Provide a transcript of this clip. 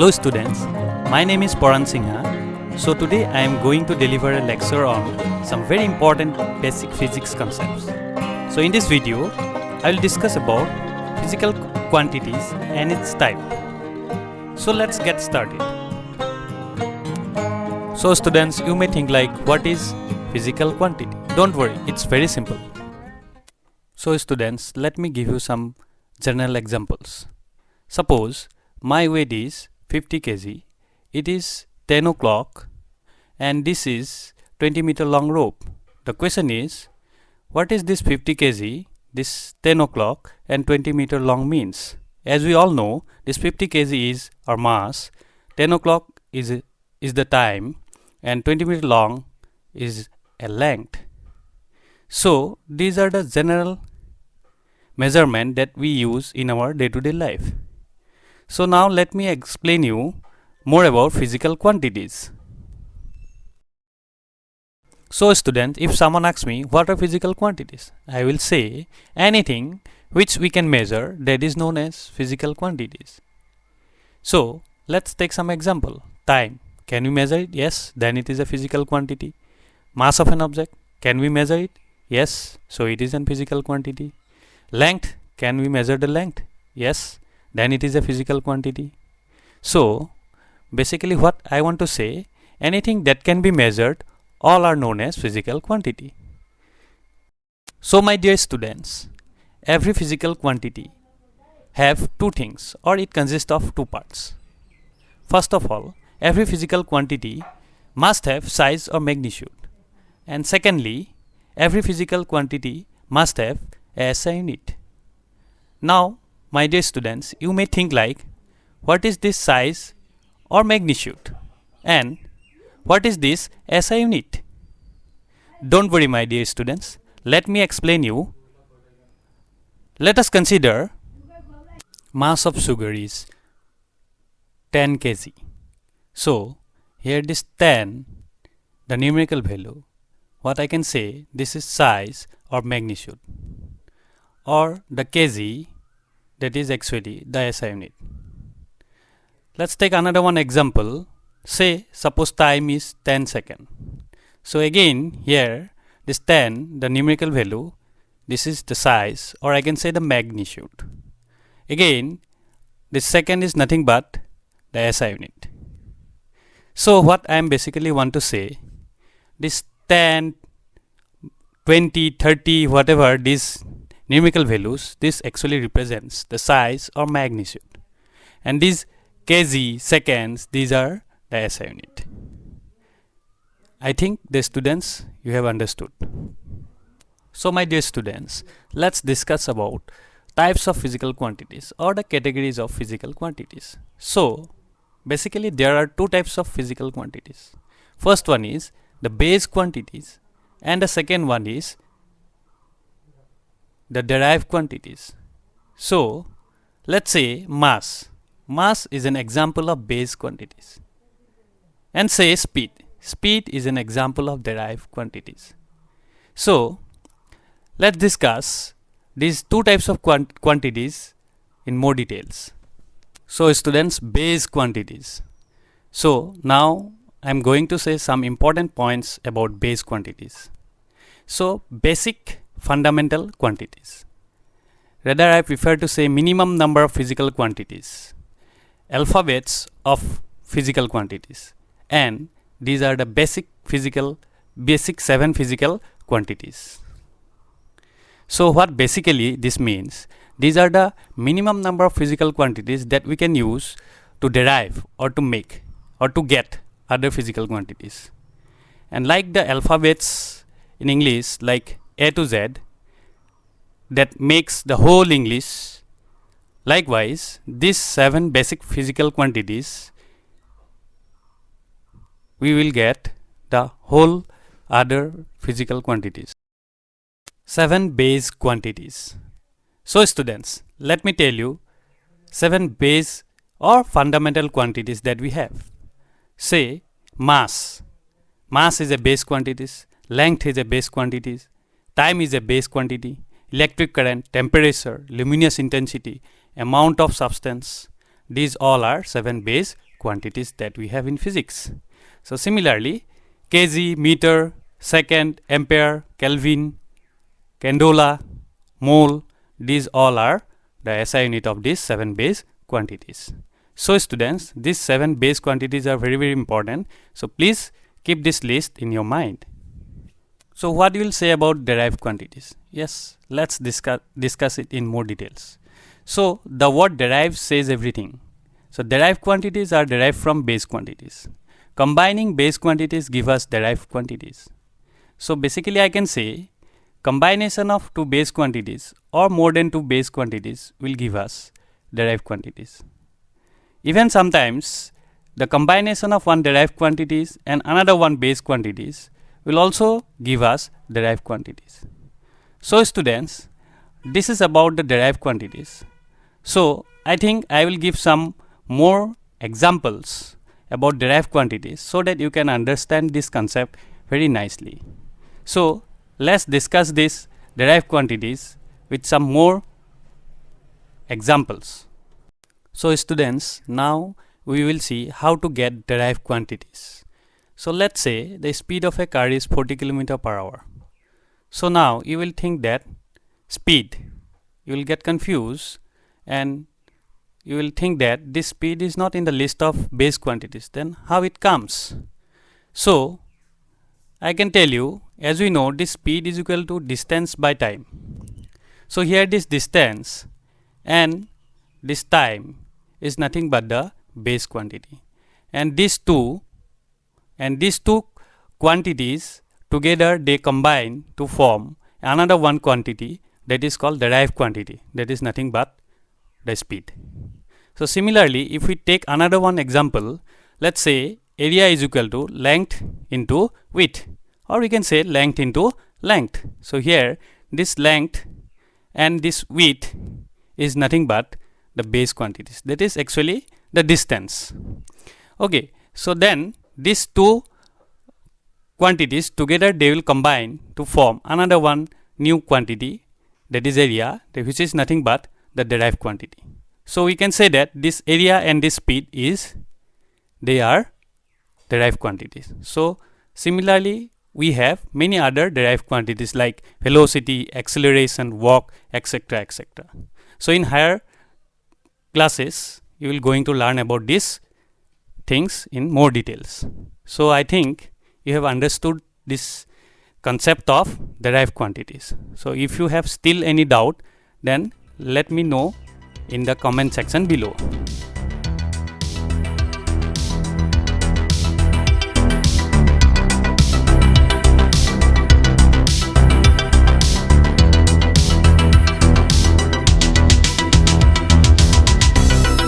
Hello students, my name is Paran Singha. So today I am going to deliver a lecture on some very important basic physics concepts. So in this video, I will discuss about physical quantities and its type. So let's get started. So students, you may think like, what is physical quantity? Don't worry, it's very simple. So students, let me give you some general examples. Suppose my weight is 50 kg, it is 10 o'clock and this is 20-meter long rope. The question is, what is this 50 kg, this 10 o'clock and 20-meter long means? As we all know, this 50 kg is our mass, 10 o'clock is the time and 20-meter long is a length. So these are the general measurement that we use in our day-to-day life. So now let me explain you more about physical quantities. So students, if someone asks me what are physical quantities, I will say anything which we can measure, that is known as physical quantities. So let's take some example. Time, can we measure it? Yes, then it is a physical quantity. Mass of an object, can we measure it? Yes, so it is a physical quantity. Length, can we measure the length? Yes, then it is a physical quantity. So basically what I want to say, anything that can be measured, all are known as physical quantity. So my dear students, every physical quantity have two things, or it consists of two parts. First of all, every physical quantity must have size or magnitude. And secondly, every physical quantity must have a SI unit. Now, my dear students, you may think like, what is this size or magnitude? And what is this SI unit? Don't worry, my dear students. Let me explain you. Let us consider mass of sugar is 10 kg. So, here this 10, the numerical value, what I can say, this is size or magnitude. Or the kg, that is actually the SI unit. Let's take another one example. Say, suppose time is 10 seconds. So again, here, this 10, the numerical value, this is the size, or I can say the magnitude. Again, this second is nothing but the SI unit. So what I am basically want to say, this 10, 20, 30, whatever these numerical values, this actually represents the size or magnitude. And these kg, seconds, these are the SI unit. I think the students, you have understood. So my dear students, let's discuss about types of physical quantities or the categories of physical quantities. So basically there are two types of physical quantities. First one is the base quantities and the second one is the derived quantities. So let's say mass. Mass is an example of base quantities. And say speed. Speed is an example of derived quantities. So let's discuss these two types of quantities in more details. So students, base quantities. So now I'm going to say some important points about base quantities. So basic fundamental quantities. Rather, I prefer to say minimum number of physical quantities, alphabets of physical quantities, and these are the basic 7 physical quantities. So what basically this means, these are the minimum number of physical quantities that we can use to derive or to make or to get other physical quantities. And like the alphabets in English, like A to Z, that makes the whole English. Likewise, these 7 basic physical quantities, we will get the whole other physical quantities. 7 base quantities. So students, let me tell you 7 base or fundamental quantities that we have. Say mass. Mass is a base quantity. Length is a base quantity. Time is a base quantity. Electric current, temperature, luminous intensity, amount of substance, these all are 7 base quantities that we have in physics. So similarly, kg, meter, second, ampere, Kelvin, candola, mole, these all are the SI unit of these 7 base quantities. So students, these 7 base quantities are very important. So please keep this list in your mind. So what you will say about derived quantities? Yes, let's discuss it in more details. So the word derived says everything. So derived quantities are derived from base quantities. Combining base quantities give us derived quantities. So basically I can say combination of two base quantities or more than two base quantities will give us derived quantities. Even sometimes the combination of one derived quantities and another one base quantities will also give us derived quantities. So students, this is about the derived quantities. So I think I will give some more examples about derived quantities so that you can understand this concept very nicely. So let's discuss this derived quantities with some more examples. So students, now we will see how to get derived quantities. So let's say the speed of a car is 40 km per hour. So now you will think that speed, you will get confused and you will think that this speed is not in the list of base quantities. Then how it comes? So I can tell you, as we know, this speed is equal to distance by time. So here this distance and this time is nothing but the base quantity, and these two quantities together they combine to form another one quantity that is called derived quantity, that is nothing but the speed. So similarly, if we take another one example, let's say area is equal to length into width, or we can say length into length. So here this length and this width is nothing but the base quantities, that is actually the distance. Okay, so then these two quantities together they will combine to form another one new quantity, that is area, which is nothing but the derived quantity. So we can say that this area and this speed they are derived quantities. So similarly we have many other derived quantities like velocity, acceleration, walk, etc. etc. So in higher classes you will going to learn about these things in more details. So I think you have understood this concept of derived quantities. So if you have still any doubt, then let me know in the comment section below.